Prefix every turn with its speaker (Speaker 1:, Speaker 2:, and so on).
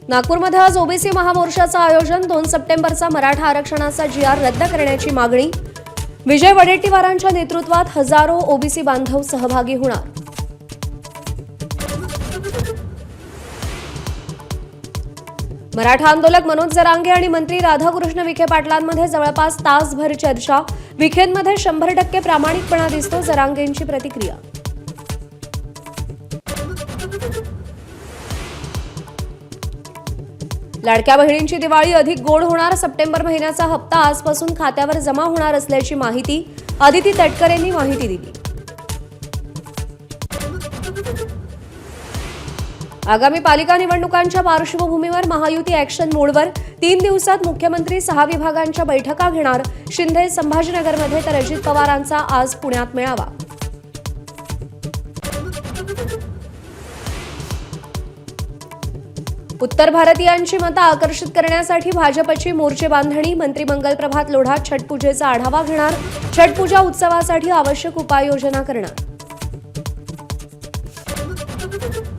Speaker 1: नागपूरमध्ये आज ओबीसी महामोर्चाचं आयोजन. 2 सप्टेंबरचा मराठा आरक्षणाचा GR रद्द करण्याची मागणी. विजय वडेट्टीवारांच्या नेतृत्वात हजारो ओबीसी बांधव सहभागी होणार. मराठा आंदोलक मनोज जरांगे आणि मंत्री राधाकृष्ण विखे पाटलांमध्ये जवळपास तासभर चर्चा. विखेंमध्ये 100% प्रामाणिकपणा दिसतो, जरांगेंची प्रतिक्रिया. लाडक्या बहिणींची दिवाळी अधिक गोड होणार. सप्टेंबर महिन्याचा हप्ता आजपासून खात्यावर जमा होणार असल्याची माहिती आदिती तटकरेंनी माहिती दिली. आगामी पालिका निवडणुकांच्या पार्श्वभूमीवर महायुती ॲक्शन मोडवर. 3 दिवसात मुख्यमंत्री 6 विभागांच्या बैठका घेणार. शिंदे संभाजीनगरमध्ये तर अजित पवारांचा आज पुण्यात मेळावा. उत्तर भारतीयांची मतं आकर्षित करण्यासाठी भाजपची मोर्चे बांधणी. मंत्री मंगल प्रभात लोढा छठपूजेचा आढावा घेणार. छठपूजा उत्सवासाठी आवश्यक उपाययोजना करणार.